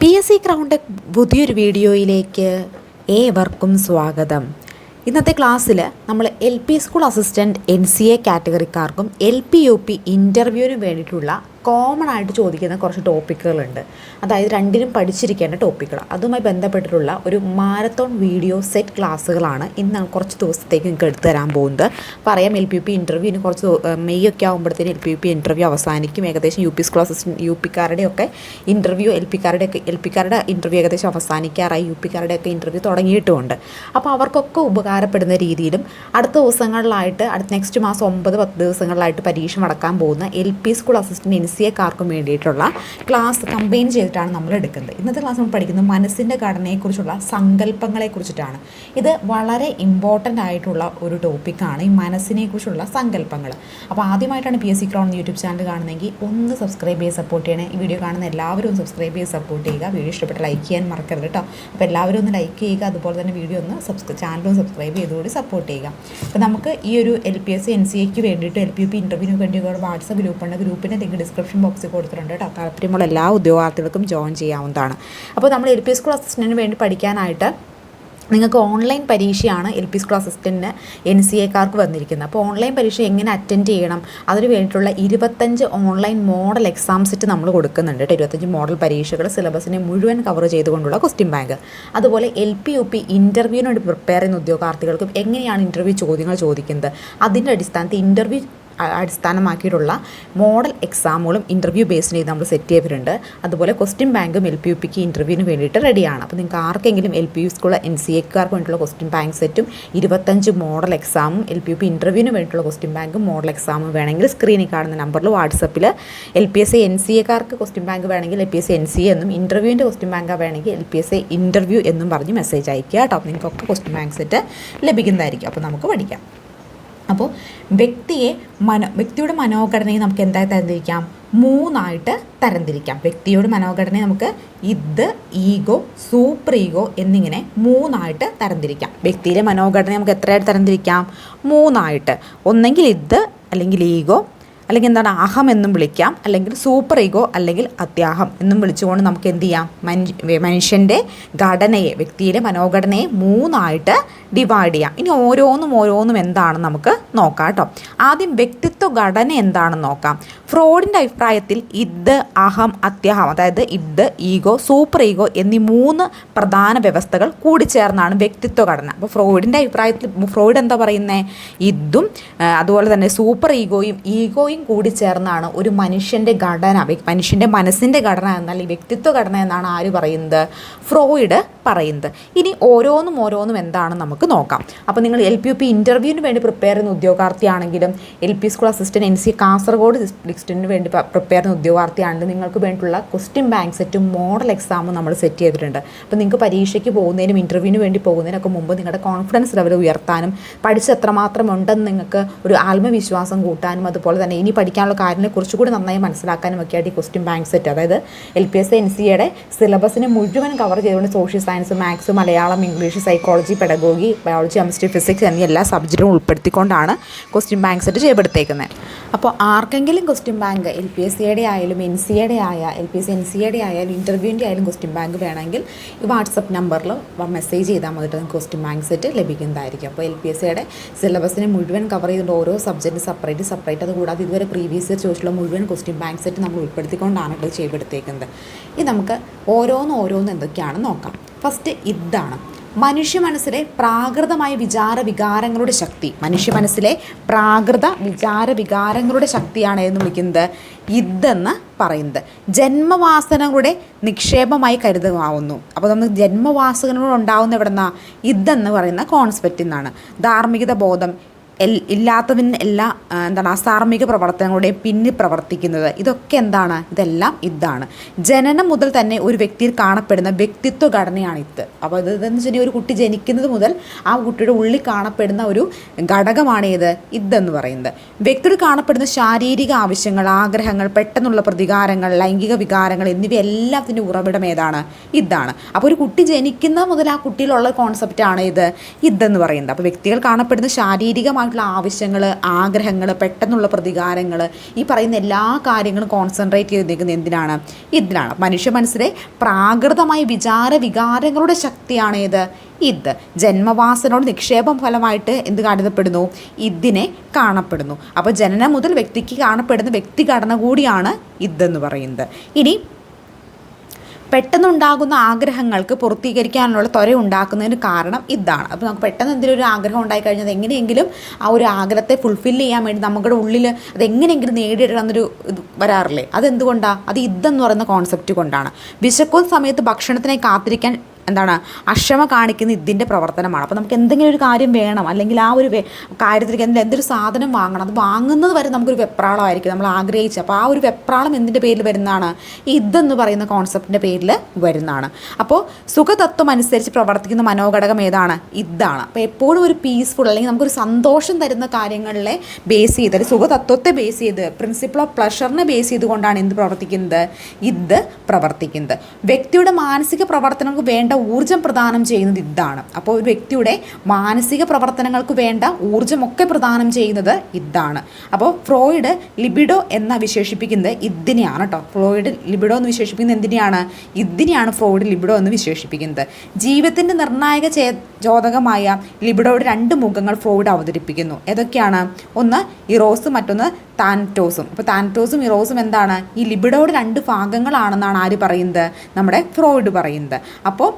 PSC crowned പുതിയൊരു വീഡിയോയിലേക്ക് ഏവർക്കും സ്വാഗതം. ഇന്നത്തെ ക്ലാസ്സിൽ നമ്മൾ LP school assistant NCA കാറ്റഗറിക്കാർക്കും LP UP ഇൻ്റർവ്യൂവിനും വേണ്ടിയിട്ടുള്ള കോമൺ ആയിട്ട് ചോദിക്കുന്ന കുറച്ച് ടോപ്പിക്കുകളുണ്ട്. അതായത് രണ്ടിനും പഠിച്ചിരിക്കേണ്ട ടോപ്പിക്കുകൾ. അതുമായി ബന്ധപ്പെട്ടിട്ടുള്ള ഒരു മാരത്തോൺ വീഡിയോ സെറ്റ് ക്ലാസ്സുകളാണ് ഇന്ന് കുറച്ച് ദിവസത്തേക്ക് നിങ്ങൾക്ക് എടുത്തു തരാൻ പോകുന്നത്. പറയാം LP UP ഇൻ്റർവ്യൂ ഇനി കുറച്ച് മെയ് ഒക്കെ ആകുമ്പോഴത്തേന് LP UP ഇൻ്റർവ്യൂ അവസാനിക്കും. ഏകദേശം UP സ്കൂൾ അസിസ്റ്റൻറ്റ് UPക്കാരുടെയൊക്കെ ഇൻ്റർവ്യൂ LPക്കാരുടെ ഇൻ്റർവ്യൂ ഏകദേശം അവസാനിക്കാറായി. UPക്കാരുടെയൊക്കെ ഇൻ്റർവ്യൂ തുടങ്ങിയിട്ടുമുണ്ട്. അപ്പോൾ അവർക്കൊക്കെ ഉപകാരപ്പെടുന്ന രീതിയിലും അടുത്ത ദിവസങ്ങളിലായിട്ട് നെക്സ്റ്റ് മാസം 9-10 ദിവസങ്ങളിലായിട്ട് പരീക്ഷ നടക്കാൻ പോകുന്ന LP സ്കൂൾ അസിസ്റ്റൻറ്റ് NCAക്കാർക്കും വേണ്ടിയിട്ടുള്ള ക്ലാസ് കമ്പൈൻ ചെയ്തിട്ടാണ് നമ്മൾ എടുക്കുന്നത്. ഇന്നത്തെ ക്ലാസ് നമ്മൾ പഠിക്കുന്നത് മനസ്സിൻ്റെ ഘടനയെക്കുറിച്ചുള്ള സങ്കല്പങ്ങളെക്കുറിച്ചിട്ടാണ്. ഇത് വളരെ ഇമ്പോർട്ടൻ്റ് ആയിട്ടുള്ള ഒരു ടോപ്പിക്കാണ്, ഈ മനസ്സിനെക്കുറിച്ചുള്ള സങ്കല്പങ്ങൾ. അപ്പോൾ ആദ്യമായിട്ടാണ് PSC ക്രൗണ്ട് യൂട്യൂബ് ചാനൽ കാണുന്നതെങ്കിൽ ഒന്ന് സബ്സ്ക്രൈബ് ചെയ്ത് സപ്പോർട്ട് ചെയ്യണേ. ഈ വീഡിയോ കാണുന്ന എല്ലാവരും ഒന്ന് സബ്സ്ക്രൈബ് ചെയ്ത് സപ്പോർട്ട് ചെയ്യുക. വീഡിയോ ഇഷ്ടപ്പെട്ട് ലൈക്ക് ചെയ്യാൻ മറക്കരുത് കേട്ടോ. അപ്പോൾ എല്ലാവരും ഒന്ന് ലൈക്ക് ചെയ്യുക. അതുപോലെ തന്നെ വീഡിയോ ഒന്ന് ചാനലും സബ്സ്ക്രൈബ് ചെയ്തുകൂടി സപ്പോർട്ട് ചെയ്യുക. അപ്പോൾ നമുക്ക് ഈ ഒരു LPSC NCAക്ക് വേണ്ടിയിട്ട് LP UP ഇൻ്റർവ്യൂവിന് വേണ്ടി ഒരു വാട്സപ്പ് ഗ്രൂപ്പുണ്ട്. ഗ്രൂപ്പിൻ്റെ ലിങ്ക് ഡിസ്ക്രിപ്ഷൻ ബോക്സിൽ കൊടുത്തിട്ടുണ്ട് കേട്ടോ. താല്പര്യമുള്ള എല്ലാ ഉദ്യോഗാർത്ഥികൾക്കും ജോയിൻ ചെയ്യാവുന്നതാണ്. അപ്പോൾ നമ്മൾ LP സ്കൂൾ അസിസ്റ്റൻറ്റിന് വേണ്ടി പഠിക്കാനായിട്ട് നിങ്ങൾക്ക് ഓൺലൈൻ പരീക്ഷയാണ് LP സ്കൂൾ അസിസ്റ്റൻറ്റിന് NCAക്കാർക്ക് വന്നിരിക്കുന്നത്. അപ്പോൾ ഓൺലൈൻ പരീക്ഷ എങ്ങനെ അറ്റൻഡ് ചെയ്യണം, അതിന് വേണ്ടിയിട്ടുള്ള 25 ഓൺലൈൻ മോഡൽ എക്സാം സെറ്റ് നമ്മൾ കൊടുക്കുന്നുണ്ട് കേട്ടോ. 25 മോഡൽ പരീക്ഷകൾ സിലബസിനെ മുഴുവൻ കവർ ചെയ്തുകൊണ്ടുള്ള ക്വസ്റ്റ്യൻ ബാങ്ക്. അതുപോലെ LP UP ഇൻ്റർവ്യൂവിന് വേണ്ടി പ്രിപ്പയർ ചെയ്യുന്ന ഉദ്യോഗാർത്ഥികൾക്കും എങ്ങനെയാണ് ഇൻ്റർവ്യൂ ചോദ്യങ്ങൾ ചോദിക്കുന്നത്, അതിൻ്റെ അടിസ്ഥാനത്തിൽ ഇൻ്റർവ്യൂ അടിസ്ഥാനമാക്കിയിട്ടുള്ള മോഡൽ എക്സാമുകളും ഇൻ്റർവ്യൂ ബേസ്ഡ് ചെയ്ത് നമ്മൾ സെറ്റ് ചെയ്തിട്ടുണ്ട്. അതുപോലെ ക്വസ്റ്റ്യൻ ബാങ്കും LP UPക്ക് ഇൻ്റർവ്യൂവിന് വേണ്ടിയിട്ട് റെഡിയാണ്. അപ്പോൾ നിങ്ങൾക്ക് ആർക്കെങ്കിലും LP സ്കൂൾ NCAക്കാർക്ക് വേണ്ടിയിട്ടുള്ള ക്വസ്റ്റ്യൻ ബാങ്ക് സെറ്റും 25 മോഡൽ എക്സാമും LP UP ഇൻ്റർവ്യൂവിന് വേണ്ടിയിട്ടുള്ള ക്വസ്റ്റ്യൻ ബാങ്കും മോഡൽ എക്സാമും വേണമെങ്കിൽ സ്ക്രീനിൽ കാണുന്ന നമ്പറിൽ വാട്സപ്പിൽ LPSC NCAക്കാർക്ക് ക്വസ്റ്റ്യൻ ബാങ്ക് വേണമെങ്കിൽ LPSC NCA എന്നും, ഇൻ്റർവ്യൂവിൻ്റെ ക്വസ്റ്റ്യൻ ബാങ്ക് വേണമെങ്കിൽ LPSC ഇൻ്റർവ്യൂ എന്നും പറഞ്ഞ് മെസ്സേജ് അയക്കുക കേട്ടോ. അപ്പോൾ നിങ്ങൾക്കൊക്കെ ക്വസ്റ്റ്യൻ ബാങ്ക് സെറ്റ് ലഭിക്കുന്നതായിരിക്കും. അപ്പോൾ നമുക്ക് പഠിക്കാം. അപ്പോൾ വ്യക്തിയുടെ മനോഘടനയെ നമുക്ക് എന്തായി തരംതിരിക്കാം? 3 തരംതിരിക്കാം. വ്യക്തിയുടെ മനോഘടനയെ നമുക്ക് ഇത്, ഈഗോ, സൂപ്പർ ഈഗോ എന്നിങ്ങനെ 3 തരംതിരിക്കാം. വ്യക്തിയിലെ മനോഘടനയെ നമുക്ക് എത്രയായിട്ട് തരംതിരിക്കാം? 3. ഒന്നെങ്കിൽ ഇത്, അല്ലെങ്കിൽ ഈഗോ, അല്ലെങ്കിൽ എന്താണ് അഹം എന്നും വിളിക്കാം, അല്ലെങ്കിൽ സൂപ്പർ ഈഗോ, അല്ലെങ്കിൽ അത്യാഹം എന്നും വിളിച്ചുകൊണ്ട് നമുക്ക് എന്ത് ചെയ്യാം? മനുഷ്യൻ്റെ ഘടനയെ, വ്യക്തിയുടെ മനോഘടനയെ 3 ഡിവൈഡ് ചെയ്യാം. ഇനി ഓരോന്നും എന്താണെന്ന് നമുക്ക് നോക്കാം കേട്ടോ. ആദ്യം വ്യക്തിത്വ ഘടന എന്താണെന്ന് നോക്കാം. ഫ്രോയിഡിൻ്റെ അഭിപ്രായത്തിൽ ഇത്, അഹം, അത്യാഹം, അതായത് ഇത്, ഈഗോ, സൂപ്പർ ഈഗോ എന്നീ 3 പ്രധാന വ്യവസ്ഥകൾ കൂടിച്ചേർന്നാണ് വ്യക്തിത്വ ഘടന. അപ്പോൾ ഫ്രോയിഡിൻ്റെ അഭിപ്രായത്തിൽ ഫ്രോയിഡ് എന്താ പറയുന്നത്? ഇതും അതുപോലെ തന്നെ സൂപ്പർ ഈഗോയും കൂടി ചേർന്നാണ് ഒരു മനുഷ്യൻ്റെ ഘടന, മനുഷ്യൻ്റെ മനസ്സിൻ്റെ ഘടന എന്നാൽ ഈ വ്യക്തിത്വ ഘടന എന്നാണ് ആര് പറയുന്നത്? ഫ്രോയിഡ് പറയുന്നത്. ഇനി ഓരോന്നും എന്താണെന്ന് നമുക്ക് നോക്കാം. അപ്പോൾ നിങ്ങൾ LP UP ഇൻ്റർവ്യൂവിന് വേണ്ടി പ്രിപ്പയർ ചെയ്യുന്ന ഉദ്യോഗാർത്ഥിയാണെങ്കിലും LP school assistant NCA Kasaragod ഡിസ്ട്രിക്റ്റിന് വേണ്ടി പ്രിപ്പയർ ചെയ്യുന്ന ഉദ്യോഗാർത്ഥിയാണെങ്കിലും നിങ്ങൾക്ക് വേണ്ടിയിട്ടുള്ള ക്വസ്റ്റ്യൻ ബാങ്ക് സെറ്റും മോഡൽ എക്സാമും നമ്മൾ സെറ്റ് ചെയ്തിട്ടുണ്ട്. അപ്പോൾ നിങ്ങൾക്ക് പരീക്ഷയ്ക്ക് പോകുന്നതിനും ഇൻ്റർവ്യൂവിന് വേണ്ടി പോകുന്നതിനൊക്കെ മുമ്പ് നിങ്ങളുടെ കോൺഫിഡൻസ് ലെവൽ ഉയർത്താനും പഠിച്ച് എത്രമാത്രം ഉണ്ടെന്ന് നിങ്ങൾക്ക് ഒരു ആത്മവിശ്വാസം കൂട്ടാനും അതുപോലെ തന്നെ ഇനി പഠിക്കാനുള്ള കാര്യങ്ങളെ കുറച്ചുകൂടി നന്നായി മനസ്സിലാക്കാനും ഒക്കെ ആയിട്ട് ഈ ക്വസ്റ്റ്യൻ ബാങ്ക് സെറ്റ്, അതായത് LPSC NCAയുടെ സിലബസിനെ മുഴുവൻ കവർ ചെയ്തുകൊണ്ട് social science, maths, Malayalam, English, psychology, pedagogy, biology, chemistry, physics എന്നീ എല്ലാ സബ്ജക്റ്റും ഉൾപ്പെടുത്തിക്കൊണ്ടാണ് ക്വസ്റ്റ്യൻ ബാങ്ക് സെറ്റ് ചെയ്യപ്പെടുത്തേക്കുന്നത്. അപ്പോൾ ആർക്കെങ്കിലും ക്വസ്റ്റ്യൻ ബാങ്ക് LPSCയുടെ ആയാലും NCAയുടെ LPSC NCAയുടെ ആയാലും ഇൻ്റർവ്യൂവിൻ്റെ ആയാലും ക്വസ്റ്റ്യൻ ബാങ്ക് വേണമെങ്കിൽ ഈ വാട്സപ്പ് നമ്പറിൽ മെസ്സേജ് ചെയ്താൽ മതിട്ട് ക്വസ്റ്റ്യൻ ബാങ്ക് സെറ്റ് ലഭിക്കുന്നതായിരിക്കും. അപ്പോൾ LPSCയുടെ സിലബസിനെ മുഴുവൻ കവർ ചെയ്തുകൊണ്ട് ഓരോ സബ്ജക്റ്റ് സെപ്പറേറ്റ് അതുകൂടാതെ ഇതുവരെ പ്രീവിയസ് ഇയർ ചോദിച്ചുള്ള മുഴുവൻ ക്വസ്റ്റ്യൻ ബാങ്ക് സെറ്റ് നമ്മൾ ഉൾപ്പെടുത്തിക്കൊണ്ടാണ് ഇത് ചെയ്യപ്പെടുത്തേക്കുന്നത്. ഇത് നമുക്ക് ഓരോന്ന് എന്തൊക്കെയാണെന്ന് നോക്കാം. ഫസ്റ്റ് ഇതാണ് മനുഷ്യ മനസ്സിലെ പ്രാകൃതമായ വികാരങ്ങളുടെ ശക്തി. മനുഷ്യ മനസ്സിലെ പ്രാകൃത വികാരങ്ങളുടെ ശക്തിയാണ് എന്ന് വിളിക്കുന്നത് ഇതെന്ന് പറയുന്നത്. ജന്മവാസനകളുടെ നിക്ഷേപമായി കരുതാവുന്നു. അപ്പോൾ നമുക്ക് ജന്മവാസനകൾ ഉണ്ടാവുന്ന എവിടെ നിന്നാണ്? ഇതെന്ന് പറയുന്ന കോൺസെപ്റ്റിൽ നിന്നാണ്. ധാർമ്മികത ബോധം ഇല്ലാത്തതിന് എല്ലാ അസാർമിക പ്രവർത്തനങ്ങളുടെയും പിന്നിൽ പ്രവർത്തിക്കുന്നത് ഇതൊക്കെ എന്താണ്? ഇതെല്ലാം ഇതാണ്. ജനനം മുതൽ തന്നെ ഒരു വ്യക്തിയിൽ കാണപ്പെടുന്ന വ്യക്തിത്വ ഘടനയാണ് ഇത്. അപ്പോൾ ഇതെന്ന് വെച്ചിട്ടുണ്ടെങ്കിൽ ഒരു കുട്ടി ജനിക്കുന്നത് മുതൽ ആ കുട്ടിയുടെ ഉള്ളിൽ കാണപ്പെടുന്ന ഒരു ഘടകമാണ് ഏത്? ഇതെന്ന് പറയുന്നത്. വ്യക്തിയിൽ കാണപ്പെടുന്ന ശാരീരിക ആവശ്യങ്ങൾ, ആഗ്രഹങ്ങൾ, പെട്ടെന്നുള്ള പ്രതികാരങ്ങൾ, ലൈംഗിക വികാരങ്ങൾ എന്നിവ എല്ലാത്തിൻ്റെ ഉറവിടം ഏതാണ്? ഇതാണ്. അപ്പോൾ ഒരു കുട്ടി ജനിക്കുന്നത് മുതൽ ആ കുട്ടിയിലുള്ള കോൺസെപ്റ്റാണ് ഇത് ഇതെന്ന് പറയുന്നത്. അപ്പോൾ വ്യക്തികൾ കാണപ്പെടുന്ന ശാരീരികമായിട്ടുള്ള ഭൗതികമായിട്ടുള്ള ആവശ്യങ്ങൾ, ആഗ്രഹങ്ങൾ, പെട്ടെന്നുള്ള പ്രതികാരങ്ങൾ, ഈ പറയുന്ന എല്ലാ കാര്യങ്ങളും കോൺസെൻട്രേറ്റ് ചെയ്തിരിക്കുന്നത് എന്തിനാണ്? ഇതിനാണ്. മനുഷ്യ മനസ്സിലെ പ്രാകൃതമായ വികാരങ്ങളുടെ ശക്തിയാണ് ഏത്? ഇത്. ജന്മവാസനോട് നിക്ഷേപം ഫലമായിട്ട് എന്ത് കരുതപ്പെടുന്നു? ഇതിനെ കാണപ്പെടുന്നു. അപ്പോൾ ജനനം മുതൽ വ്യക്തിക്ക് കാണപ്പെടുന്ന വ്യക്തിഘടന കൂടിയാണ് ഇതെന്ന് പറയുന്നത്. ഇനി പെട്ടെന്നുണ്ടാകുന്ന ആഗ്രഹങ്ങൾക്ക് പൂർത്തീകരിക്കാനുള്ള ത്വര ഉണ്ടാക്കുന്നതിന് കാരണം ഇതാണ്. അപ്പോൾ നമുക്ക് പെട്ടെന്ന് എന്തെങ്കിലും ഒരു ആഗ്രഹം ഉണ്ടായിക്കഴിഞ്ഞാൽ എങ്ങനെയെങ്കിലും ആ ഒരു ആഗ്രഹത്തെ ഫുൾഫിൽ ചെയ്യാൻ വേണ്ടി നമ്മുടെ ഉള്ളിൽ അതെങ്ങനെയെങ്കിലും നേടിയെടുക്കാമെന്നൊരു ഇത് വരാറില്ലേ? അതെന്തുകൊണ്ടാണ്? അത് ഇതെന്ന് പറയുന്ന കോൺസെപ്റ്റ് കൊണ്ടാണ്. വിശക്കുന്ന സമയത്ത് ഭക്ഷണത്തിനായി കാത്തിരിക്കാൻ അക്ഷമ കാണിക്കുന്ന ഇതിൻ്റെ പ്രവർത്തനമാണ്. അപ്പോൾ നമുക്ക് എന്തെങ്കിലും ഒരു കാര്യം വേണം, അല്ലെങ്കിൽ ആ ഒരു കാര്യത്തിലേക്ക് എന്തൊരു സാധനം വാങ്ങണം, അത് വാങ്ങുന്നത് വരെ നമുക്കൊരു വെപ്രാളമായിരിക്കും നമ്മൾ ആഗ്രഹിച്ച്. അപ്പോൾ ആ ഒരു വെപ്രാളം എന്തിൻ്റെ പേരിൽ വരുന്നതാണ്? ഇതെന്ന് പറയുന്ന കോൺസെപ്റ്റിൻ്റെ പേരിൽ വരുന്നതാണ്. അപ്പോൾ സുഖതത്വം അനുസരിച്ച് പ്രവർത്തിക്കുന്ന മനോഘടകം ഏതാണ്? ഇതാണ്. അപ്പോൾ എപ്പോഴും ഒരു പീസ്ഫുൾ അല്ലെങ്കിൽ നമുക്കൊരു സന്തോഷം തരുന്ന കാര്യങ്ങളിലെ ബേസ് ചെയ്ത്, സുഖതത്വത്തെ ബേസ് ചെയ്ത്, പ്രിൻസിപ്പിൾ ഓഫ് പ്ലഷറിനെ ബേസ് ചെയ്തുകൊണ്ടാണ് എന്ത് പ്രവർത്തിക്കുന്നത്? ഇത് പ്രവർത്തിക്കുന്നത്. വ്യക്തിയുടെ മാനസിക പ്രവർത്തനങ്ങൾക്ക് വേണ്ട ഊർജ്ജം പ്രദാനം ചെയ്യുന്നത് ഇതാണ്. അപ്പോൾ ഒരു വ്യക്തിയുടെ മാനസിക പ്രവർത്തനങ്ങൾക്ക് വേണ്ട ഊർജ്ജമൊക്കെ പ്രദാനം ചെയ്യുന്നത് ഇതാണ്. അപ്പോൾ ഫ്രോയിഡ് ലിബിഡോ എന്ന് വിശേഷിപ്പിക്കുന്നത് ഇതിനെയാണ് കേട്ടോ. ഫ്രോയിഡ് ലിബിഡോ എന്ന് വിശേഷിപ്പിക്കുന്നത് എന്തിനെയാണ്? ഇതിനെയാണ് ഫ്രോയിഡ് ലിബിഡോ എന്ന് വിശേഷിപ്പിക്കുന്നത്. ജീവിതത്തിൻ്റെ നിർണായക ചോദകമായ ലിബിഡോയുടെ 2 മുഖങ്ങൾ ഫ്രോയിഡ് അവതരിപ്പിക്കുന്നു. ഏതൊക്കെയാണ്? ഒന്ന് ഇറോസും മറ്റൊന്ന് താനറ്റോസും. അപ്പോൾ താനറ്റോസും ഇറോസും എന്താണ്? ഈ ലിബിഡോയുടെ 2 ഭാഗങ്ങളാണെന്നാണ് ആര് പറയുന്നത്? നമ്മുടെ ഫ്രോയിഡ് പറയുന്നത്. അപ്പോൾ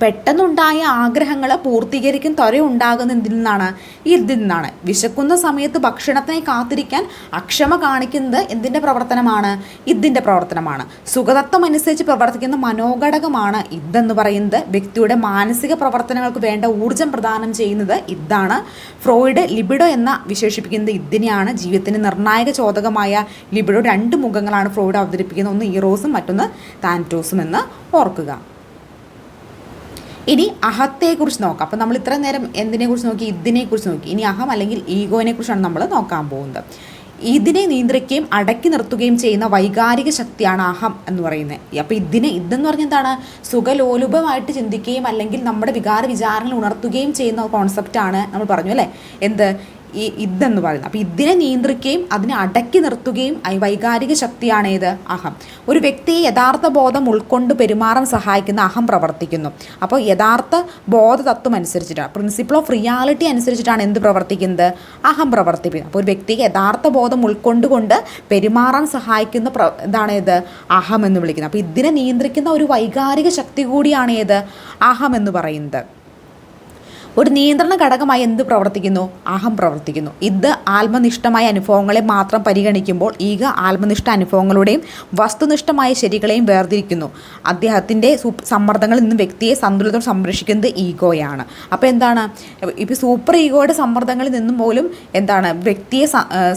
പെട്ടെന്നുണ്ടായ ആഗ്രഹങ്ങൾ പൂർത്തീകരിക്കും ത്വര ഉണ്ടാകുന്ന ഇതിൽ നിന്നാണ്? ഇതിൽ നിന്നാണ്. വിശക്കുന്ന സമയത്ത് ഭക്ഷണത്തിനായി കാത്തിരിക്കാൻ അക്ഷമ കാണിക്കുന്നത് എന്തിൻ്റെ പ്രവർത്തനമാണ്? ഇതിൻ്റെ പ്രവർത്തനമാണ്. സുഖതത്വം അനുസരിച്ച് പ്രവർത്തിക്കുന്ന മനോഘടകമാണ് ഇതെന്ന് പറയുന്നത്. വ്യക്തിയുടെ മാനസിക പ്രവർത്തനങ്ങൾക്ക് വേണ്ട ഊർജ്ജം പ്രദാനം ചെയ്യുന്നത് ഇതാണ്. ഫ്രോയിഡ് ലിബിഡോ എന്ന വിശേഷിപ്പിക്കുന്നത് ഇതിനെയാണ്. ജീവിതത്തിന് നിർണായക ചോദകമായ ലിബിഡോ 2 മുഖങ്ങളാണ് ഫ്രോയിഡ് അവതരിപ്പിക്കുന്നത്. ഒന്ന് ഇറോസും മറ്റൊന്ന് താനറ്റോസും എന്ന് ഓർക്കുക. ഇനി അഹത്തെക്കുറിച്ച് നോക്കാം. അപ്പോൾ നമ്മൾ ഇത്ര നേരം എന്തിനെക്കുറിച്ച് നോക്കി? ഇതിനെക്കുറിച്ച് നോക്കി. ഇനി അഹം അല്ലെങ്കിൽ ഈഗോനെ കുറിച്ചാണ് നമ്മൾ നോക്കാൻ പോകുന്നത്. ഇതിനെ നിയന്ത്രിക്കുകയും അടക്കി നിർത്തുകയും ചെയ്യുന്ന വൈകാരിക ശക്തിയാണ് അഹം എന്ന് പറയുന്നത്. അപ്പോൾ ഇതെന്ന് പറഞ്ഞാൽ എന്താണ്? സുഖലോലുപമായിട്ട് ചിന്തിക്കുകയും അല്ലെങ്കിൽ നമ്മുടെ വിചാരങ്ങൾ ഉണർത്തുകയും ചെയ്യുന്ന കോൺസെപ്റ്റാണ് നമ്മൾ പറഞ്ഞു അല്ലേ? എന്ത്? ഇതെന്ന് പറയുന്നത്. അപ്പോൾ ഇതിനെ നിയന്ത്രിക്കുകയും അതിനെ അടക്കി നിർത്തുകയും വൈകാരിക ശക്തിയാണ് ഏത്? അഹം. ഒരു വ്യക്തിയെ യഥാർത്ഥ ബോധം ഉൾക്കൊണ്ട് പെരുമാറാൻ സഹായിക്കുന്ന അഹം പ്രവർത്തിക്കുന്നു. അപ്പോൾ യഥാർത്ഥ ബോധതത്വം അനുസരിച്ചിട്ടാണ്, പ്രിൻസിപ്പിൾ ഓഫ് റിയാലിറ്റി അനുസരിച്ചിട്ടാണ് എന്ത് പ്രവർത്തിക്കുന്നത്? അഹം പ്രവർത്തിക്കുന്നത്. അപ്പോൾ ഒരു വ്യക്തിക്ക് യഥാർത്ഥ ബോധം ഉൾക്കൊണ്ടുകൊണ്ട് പെരുമാറാൻ സഹായിക്കുന്ന ഇതാണ് ഏത്? അഹം എന്ന് വിളിക്കുന്നത്. അപ്പോൾ ഇതിനെ നിയന്ത്രിക്കുന്ന ഒരു വൈകാരിക ശക്തി കൂടിയാണ് ഏത്? അഹം എന്ന് പറയുന്നത്. ഒരു നിയന്ത്രണ ഘടകമായി എന്ത് പ്രവർത്തിക്കുന്നു? അഹം പ്രവർത്തിക്കുന്നു. ഇത് ആത്മനിഷ്ഠമായ അനുഭവങ്ങളെ മാത്രം പരിഗണിക്കുമ്പോൾ ഈഗ ആത്മനിഷ്ഠ അനുഭവങ്ങളുടെയും വസ്തുനിഷ്ഠമായ ശരികളെയും വേർതിരിക്കുന്നു. അദ്ദേഹത്തിൻ്റെ സമ്മർദ്ദങ്ങളിൽ നിന്നും വ്യക്തിയെ സന്തുലിതം സംരക്ഷിക്കുന്നത് ഈഗോയാണ്. അപ്പോൾ എന്താണ്? ഇപ്പോൾ സൂപ്പർ ഈഗോയുടെ സമ്മർദ്ദങ്ങളിൽ നിന്നും പോലും എന്താണ് വ്യക്തിയെ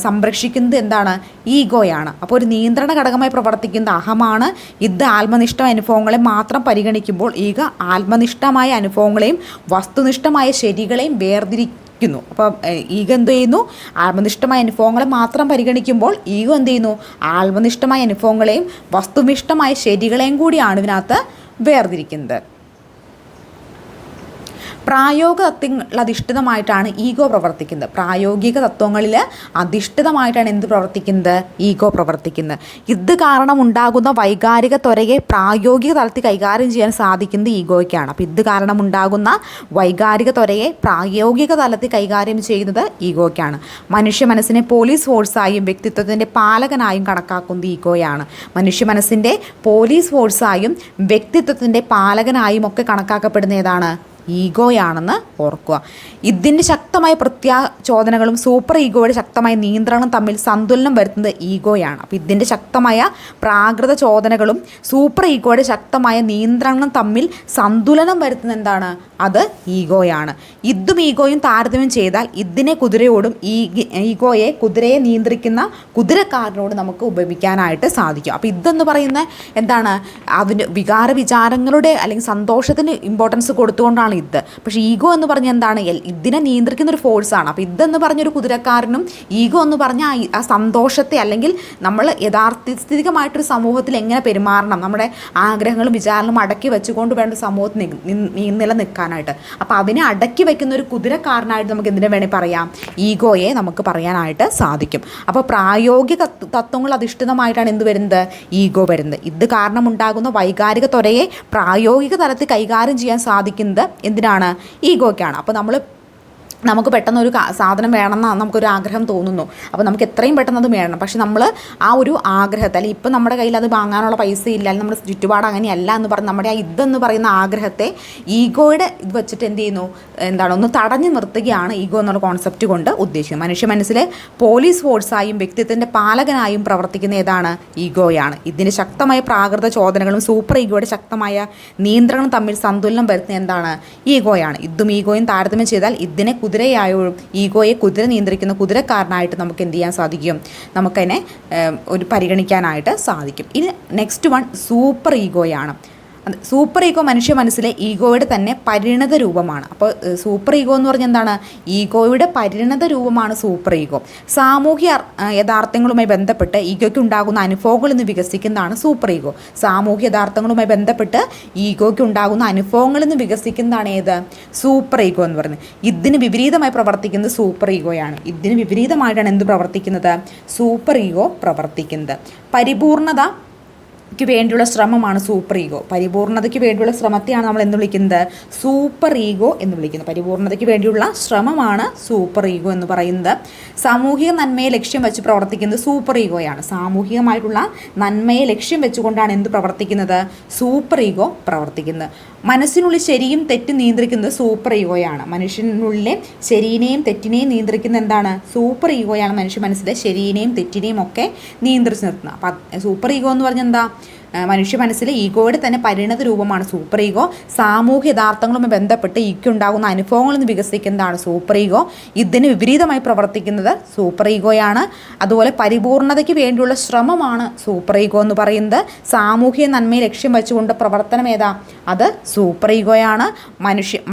സംരക്ഷിക്കുന്നത്? എന്താണ്? ഈഗോയാണ്. അപ്പോൾ ഒരു നിയന്ത്രണ ഘടകമായി പ്രവർത്തിക്കുന്ന അഹമാണ്. ഇത് ആത്മനിഷ്ഠ അനുഭവങ്ങളെ മാത്രം പരിഗണിക്കുമ്പോൾ ഈഗ ആത്മനിഷ്ഠമായ അനുഭവങ്ങളെയും വസ്തുനിഷ്ഠമായ ശരികളെയും വേർതിരിക്കുന്നു. അപ്പോൾ ഈഗോ എന്ത് ചെയ്യുന്നു? ആത്മനിഷ്ഠമായ അനുഭവങ്ങളെ മാത്രം പരിഗണിക്കുമ്പോൾ ഈഗോ എന്ത് ചെയ്യുന്നു? ആത്മനിഷ്ഠമായ അനുഭവങ്ങളെയും വസ്തുനിഷ്ഠമായ ശരികളെയും കൂടിയാണ് ഇതിനകത്ത് വേർതിരിക്കുന്നത്. പ്രായോഗിക തത്വങ്ങളിൽ അധിഷ്ഠിതമായിട്ടാണ് ഈഗോ പ്രവർത്തിക്കുന്നത്. പ്രായോഗിക തത്വങ്ങളിൽ അധിഷ്ഠിതമായിട്ടാണ് എന്ത് പ്രവർത്തിക്കുന്നത്? ഈഗോ പ്രവർത്തിക്കുന്നത്. ഇത് കാരണം ഉണ്ടാകുന്ന വൈകാരിക ത്വരയെ പ്രായോഗിക തലത്തിൽ കൈകാര്യം ചെയ്യാൻ സാധിക്കുന്നത് ഈഗോയ്ക്കാണ്. അപ്പോൾ ഇത് കാരണം ഉണ്ടാകുന്ന വൈകാരിക ത്വരയെ പ്രായോഗിക തലത്തിൽ കൈകാര്യം ചെയ്യുന്നത് ഈഗോയ്ക്കാണ്. മനുഷ്യ മനസ്സിനെ പോലീസ് ഫോഴ്സായും വ്യക്തിത്വത്തിൻ്റെ പാലകനായും കണക്കാക്കുന്നത് ഈഗോയാണ്. മനുഷ്യ മനസ്സിൻ്റെ പോലീസ് ഫോഴ്സായും വ്യക്തിത്വത്തിൻ്റെ പാലകനായും ഒക്കെ കണക്കാക്കപ്പെടുന്ന ഏതാണ്? ഈഗോയാണെന്ന് ഓർക്കുക. ഇതിൻ്റെ ശക്തമായ പ്രത്യാചോദനകളും സൂപ്പർ ഈഗോയുടെ ശക്തമായ നിയന്ത്രണം തമ്മിൽ സന്തുലനം വരുത്തുന്നത് ഈഗോയാണ്. അപ്പോൾ ഇതിൻ്റെ ശക്തമായ പ്രാകൃത ചോദനകളും സൂപ്പർ ഈഗോയുടെ ശക്തമായ നിയന്ത്രണം തമ്മിൽ സന്തുലനം വരുത്തുന്നത് എന്താണ്? അത് ഈഗോയാണ്. ഇതും ഈഗോയും താരതമ്യം ചെയ്താൽ ഇതിനെ കുതിരയോടും ഈഗോയെ കുതിരയെ നിയന്ത്രിക്കുന്ന കുതിരക്കാരനോട് നമുക്ക് ഉപമിക്കാനായിട്ട് സാധിക്കും. അപ്പോൾ ഇതെന്ന് പറയുന്ന എന്താണ്? അതിന് വികാരവിചാരങ്ങളുടെ അല്ലെങ്കിൽ സന്തോഷത്തിന് ഇമ്പോർട്ടൻസ് കൊടുത്തുകൊണ്ടാണ് ഫോഴ്സാണ് ഇത്. പക്ഷേ ഈഗോ എന്ന് പറഞ്ഞാൽ എന്താണ്? ഇതിനെ നിയന്ത്രിക്കുന്ന ഒരു ഫോഴ്സാണ്. അപ്പോൾ ഇതെന്ന് പറഞ്ഞൊരു കുതിരക്കാരനും ഈഗോ എന്ന് പറഞ്ഞാൽ ആ സന്തോഷത്തെ, അല്ലെങ്കിൽ നമ്മൾ യഥാർത്ഥികമായിട്ടൊരു സമൂഹത്തിൽ എങ്ങനെ പെരുമാറണം, നമ്മുടെ ആഗ്രഹങ്ങളും വിചാരങ്ങളും അടക്കി വെച്ചുകൊണ്ട് വേണ്ട സമൂഹത്തിൽ നിലനിൽക്കാനായിട്ട്. അപ്പോൾ അതിനെ അടക്കി വയ്ക്കുന്ന ഒരു കുതിരക്കാരനായിട്ട് നമുക്ക് എന്തിനെ വേണമെങ്കിൽ പറയാം? ഈഗോയെ നമുക്ക് പറയാനായിട്ട് സാധിക്കും. അപ്പോൾ പ്രായോഗിക തത്വങ്ങൾ അധിഷ്ഠിതമായിട്ടാണ് എന്ത് വരുന്നത്? ഈഗോ വരുന്നത്. ഇത് കാരണം ഉണ്ടാകുന്ന വൈകാരിക ത്വരയെ പ്രായോഗിക തലത്തിൽ കൈകാര്യം ചെയ്യാൻ സാധിക്കുന്നത് എന്തിനാണ്? ഈഗോയ്ക്കാണ്. അപ്പോൾ നമുക്ക് പെട്ടെന്ന് ഒരു സാധനം വേണമെന്നാണ് നമുക്കൊരു ആഗ്രഹം തോന്നുന്നു. അപ്പോൾ നമുക്ക് എത്രയും പെട്ടെന്ന് അത് വേണം. പക്ഷെ നമ്മൾ ആ ഒരു ആഗ്രഹത്തെ, അല്ലെങ്കിൽ ഇപ്പം നമ്മുടെ കയ്യിൽ അത് വാങ്ങാനുള്ള പൈസ ഇല്ല, അല്ലെങ്കിൽ നമ്മുടെ ചുറ്റുപാട് അങ്ങനെയല്ല എന്ന് പറഞ്ഞ് നമ്മുടെ ആ ഇതെന്ന് പറയുന്ന ആഗ്രഹത്തെ ഈഗോയുടെ ഇത് വെച്ചിട്ട് എന്ത് ചെയ്യുന്നു? ഒന്ന് തടഞ്ഞു നിർത്തുകയാണ് ഈഗോ എന്നുള്ള കോൺസെപ്റ്റ് കൊണ്ട് ഉദ്ദേശിക്കുന്നത്. മനുഷ്യ മനസ്സിലെ പോലീസ് ഫോഴ്സായും വ്യക്തിത്വത്തിൻ്റെ പാലകനായും പ്രവർത്തിക്കുന്ന ഏതാണ്? ഈഗോയാണ്. ഇതിന് ശക്തമായ പ്രാകൃത ചോദനകളും സൂപ്പർ ഈഗോയുടെ ശക്തമായ നിയന്ത്രണം തമ്മിൽ സന്തുലനം വരുത്തുന്ന എന്താണ്? ഈഗോയാണ്. ഇതും ഈഗോയും താരതമ്യം ചെയ്താൽ ഇതിനെ കുതിരയായും ഈഗോയെ കുതിര നിയന്ത്രിക്കുന്ന കുതിരക്കാരനായിട്ട് നമുക്ക് എന്ത് ചെയ്യാൻ സാധിക്കും? നമുക്കതിനെ ഒരു പരിഗണിക്കാനായിട്ട് സാധിക്കും. ഇനി നെക്സ്റ്റ് വൺ സൂപ്പർ ഈഗോയാണ്. സൂപ്പർ ഈഗോ മനുഷ്യ മനസ്സിലെ ഈഗോയുടെ തന്നെ പരിണത രൂപമാണ്. അപ്പോൾ സൂപ്പർ ഈഗോ എന്ന് പറഞ്ഞാൽ എന്താണ്? ഈഗോയുടെ പരിണത രൂപമാണ് സൂപ്പർ ഈഗോ. സാമൂഹ്യ യഥാർത്ഥങ്ങളുമായി ബന്ധപ്പെട്ട് ഈഗോയ്ക്ക് ഉണ്ടാകുന്ന അനുഭവങ്ങളിൽ നിന്ന് വികസിക്കുന്നതാണ് സൂപ്പർ ഈഗോ. സാമൂഹ്യ യഥാർത്ഥങ്ങളുമായി ബന്ധപ്പെട്ട് ഈഗോയ്ക്ക് ഉണ്ടാകുന്ന അനുഭവങ്ങളിൽ നിന്ന് വികസിക്കുന്നതാണ് ഏത്? സൂപ്പർ ഈഗോ എന്ന് പറയുന്നത്. ഇതിന് വിപരീതമായി പ്രവർത്തിക്കുന്നത് സൂപ്പർ ഈഗോയാണ്. ഇതിന് വിപരീതമായിട്ടാണ് എന്ത് പ്രവർത്തിക്കുന്നത്? സൂപ്പർ ഈഗോ പ്രവർത്തിക്കുന്നത്. പരിപൂർണതയ്ക്ക് വേണ്ടിയുള്ള ശ്രമമാണ് സൂപ്പർ ഈഗോ. പരിപൂർണതയ്ക്ക് വേണ്ടിയുള്ള ശ്രമത്തെയാണ് നമ്മൾ എന്ന് വിളിക്കുന്നത്? സൂപ്പർ ഈഗോ എന്ന് വിളിക്കുന്നത്. പരിപൂർണതയ്ക്ക് വേണ്ടിയുള്ള ശ്രമമാണ് സൂപ്പർ ഈഗോ എന്ന് പറയുന്നത്. സാമൂഹിക നന്മയെ ലക്ഷ്യം വെച്ച് പ്രവർത്തിക്കുന്നത് സൂപ്പർ ഈഗോയാണ്. സാമൂഹികമായിട്ടുള്ള നന്മയെ ലക്ഷ്യം വെച്ചുകൊണ്ടാണ് എന്ത് പ്രവർത്തിക്കുന്നത്? സൂപ്പർ ഈഗോ പ്രവർത്തിക്കുന്നത്. മനസ്സിനുള്ളിൽ ശരിയും തെറ്റും നിയന്ത്രിക്കുന്നത് സൂപ്പർ ഈഗോയാണ്. മനുഷ്യനുള്ളിലെ ശരിയിനെയും തെറ്റിനെയും നിയന്ത്രിക്കുന്ന എന്താണ്? സൂപ്പർ ഈഗോയാണ്. മനുഷ്യ മനസ്സിലെ ശരിയിനെയും തെറ്റിനെയും ഒക്കെ നിയന്ത്രിച്ച് നിർത്തുന്നത്. അപ്പം സൂപ്പർ ഈഗോ എന്ന് പറഞ്ഞാൽ എന്താ? മനുഷ്യ മനസ്സിലെ ഈഗോയുടെ തന്നെ പരിണത രൂപമാണ് സൂപ്പർ ഈഗോ. സാമൂഹ്യ യഥാർത്ഥങ്ങളുമായി ബന്ധപ്പെട്ട് ഈഗോയ്ക്കുണ്ടാകുന്ന അനുഭവങ്ങളിൽ നിന്ന് വികസിക്കുന്നതാണ് സൂപ്പർ ഈഗോ. ഇതിന് വിപരീതമായി പ്രവർത്തിക്കുന്നത് സൂപ്പർ ഈഗോയാണ്. അതുപോലെ പരിപൂർണതയ്ക്ക് വേണ്ടിയുള്ള ശ്രമമാണ് സൂപ്പർ ഈഗോ എന്ന് പറയുന്നത്. സാമൂഹ്യ നന്മയെ ലക്ഷ്യം വെച്ചുകൊണ്ട് പ്രവർത്തനം ഏതാ? അത് സൂപ്പർ ഈഗോയാണ്.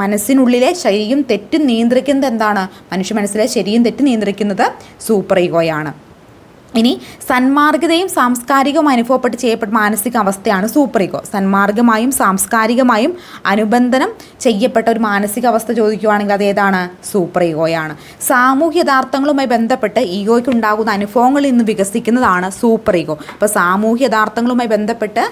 മനസ്സിനുള്ളിലെ ശരിയും തെറ്റും നിയന്ത്രിക്കുന്നത് എന്താണ്? മനുഷ്യ മനസ്സിലെ ശരിയും തെറ്റും നിയന്ത്രിക്കുന്നത് സൂപ്പർ ഈഗോയാണ്. ഇനി സന്മാർഗതയും സാംസ്കാരികവും അനുഭവപ്പെട്ട് ചെയ്യപ്പെട്ട മാനസിക അവസ്ഥയാണ് സൂപ്പർ ഈഗോ. സന്മാർഗമായും സാംസ്കാരികമായും അനുബന്ധനം ചെയ്യപ്പെട്ട ഒരു മാനസികാവസ്ഥ ചോദിക്കുകയാണെങ്കിൽ അത് ഏതാണ്? സൂപ്പർ ഈഗോയാണ്. സാമൂഹ്യ യഥാർത്ഥങ്ങളുമായി ബന്ധപ്പെട്ട് ഈഗോയ്ക്ക് ഉണ്ടാകുന്ന അനുഭവങ്ങളിൽ നിന്ന് വികസിക്കുന്നതാണ് സൂപ്പർ ഈഗോ. അപ്പോൾ സാമൂഹ്യ യഥാർത്ഥങ്ങളുമായി ബന്ധപ്പെട്ട്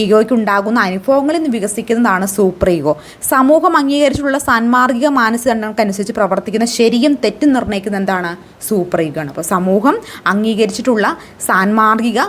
ഈഗോയ്ക്ക് ഉണ്ടാകുന്ന അനുഭവങ്ങളിൽ നിന്ന് വികസിക്കുന്നതാണ് സൂപ്പർ ഈഗോ. സമൂഹം അംഗീകരിച്ചിട്ടുള്ള സാൻമാർഗിക മാനസികതകൾക്കനുസരിച്ച് പ്രവർത്തിക്കുന്ന ശരിയും തെറ്റും നിർണ്ണയിക്കുന്ന എന്താണ്? സൂപ്പർ ഈഗോ ആണ്. അപ്പോൾ സമൂഹം അംഗീകരിച്ചിട്ടുള്ള സാൻമാർഗിക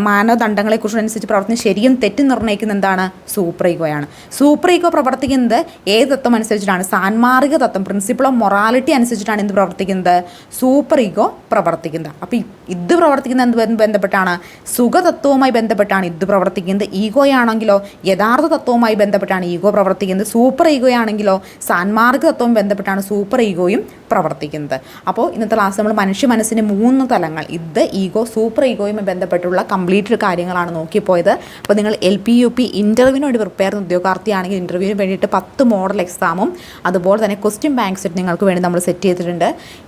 മാനദണ്ഡങ്ങളെക്കുറിച്ചനുസരിച്ച് പ്രവർത്തിക്കുന്ന ശരിയും തെറ്റും നിർണ്ണയിക്കുന്ന എന്താണ്? സൂപ്പർ ഈഗോയാണ്. സൂപ്പർ ഈഗോ പ്രവർത്തിക്കുന്നത് ഏത് തത്വം അനുസരിച്ചിട്ടാണ്? സാൻമാർഗിക തത്വം, പ്രിൻസിപ്പിൾ ഓഫ് മൊറാലിറ്റി അനുസരിച്ചിട്ടാണ് എന്ത് പ്രവർത്തിക്കുന്നത്? സൂപ്പർ ഈഗോ പ്രവർത്തിക്കുന്നത്. അപ്പോൾ ഇത് പ്രവർത്തിക്കുന്ന എന്ത് ബന്ധപ്പെട്ടാണ്? സുഖതത്വവുമായി ബന്ധപ്പെട്ടാണ് ഇത് പ്രവർത്തിക്കുന്നത്. ഈഗോയാണെങ്കിലോ യഥാർത്ഥ തത്വവുമായി ബന്ധപ്പെട്ടാണ് ഈഗോ പ്രവർത്തിക്കുന്നത്. സൂപ്പർ ഈഗോയാണെങ്കിലോ സാൻമാർഗിക തത്വവും ബന്ധപ്പെട്ടാണ് സൂപ്പർ ഈഗോയും പ്രവർത്തിക്കുന്നത്. അപ്പോൾ ഇന്നത്തെ ക്ലാസ് നമ്മൾ മനുഷ്യ മനസ്സിൻ്റെ 3 തലങ്ങൾ, ഇത് ഈഗോ, സൂപ്പർ ഈഗോയുമായി ബന്ധപ്പെട്ടുള്ള കംപ്ലീറ്റ് കാര്യങ്ങളാണ് നോക്കിപ്പോയത്. അപ്പോൾ നിങ്ങൾ LP UP ഇൻ്റർവ്യൂവിന് വേണ്ടി പ്രിപ്പയർ ചെയ്യുന്ന ഉദ്യോഗാർത്ഥിയാണെങ്കിൽ ഇൻ്റർവ്യൂവിന് വേണ്ടിയിട്ട് 10 മോഡൽ എക്സാമും അതുപോലെ തന്നെ ക്വസ്റ്റ്യൻ ബാങ്ക് സെറ്റ് നിങ്ങൾക്ക് വേണ്ടി നമ്മൾ സെറ്റ് ചെയ്തിട്ടുണ്ട്.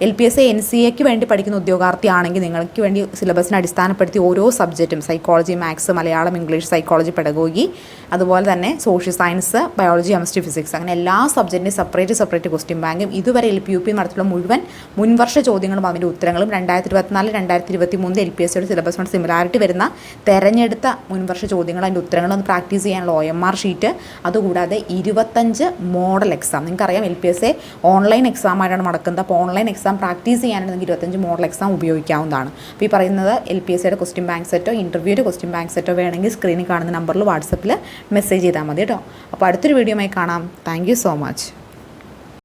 LPSA NCAക്ക് വേണ്ടി പഠിക്കുന്ന ഉദ്യോഗാർത്ഥിയാണെങ്കിൽ നിങ്ങൾക്ക് വേണ്ടി സിലബസിനെ അടിസ്ഥാനപ്പെടുത്തി ഓരോ സബ്ജക്റ്റും, psychology, maths, Malayalam, English, psychology, pedagogy, അതുപോലെ തന്നെ social science, biology, chemistry, physics, അങ്ങനെ എല്ലാ സബ്ജക്റ്റിൻ്റെയും സെപ്പറേറ്റ് ക്വസ്റ്റ്യൻ ബാങ്കും ഇതുവരെ LP UP നടത്തിയുള്ള മുഴുവൻ മുൻവർഷ ചോദ്യങ്ങളും അതിൻ്റെ ഉത്തരങ്ങളും 2024-2023 LPSAയുടെ സിലബസിനോട് സിമിലാരിറ്റി വരുന്ന തെരഞ്ഞെടുത്ത മുൻവർഷ ചോദ്യങ്ങൾ, അതിൻ്റെ ഉത്തരങ്ങളും ഒന്ന് പ്രാക്ടീസ് ചെയ്യാനുള്ള OMR ഷീറ്റ്, അതുകൂടാതെ 25 മോഡൽ എക്സാം. നിങ്ങൾക്കറിയാം LPSA ഓൺലൈൻ എക്സാം ആയിട്ടാണ് നടക്കുന്നത്. അപ്പോൾ ഓൺലൈൻ എക്സാം പ്രാക്ടീസ് ചെയ്യാനാണെങ്കിൽ 25 മോഡൽ എക്സാം ഉപയോഗിക്കാവുന്നതാണ്. അപ്പോൾ ഈ പറയുന്നത് LPSAയുടെ ക്വസ്റ്റ്യൻ ബാങ്ക് സെറ്റോ ഇൻ്റർവ്യൂയുടെ ക്വസ്റ്റ്യൻ ബാങ്ക് സെറ്റോ വേണമെങ്കിൽ സ്ക്രീനിൽ കാണുന്ന നമ്പറിൽ വാട്സപ്പിൽ മെസ്സേജ് ചെയ്താൽ മതി കേട്ടോ. അപ്പോൾ അടുത്തൊരു വീഡിയോയുമായി കാണാം. Thank you so much.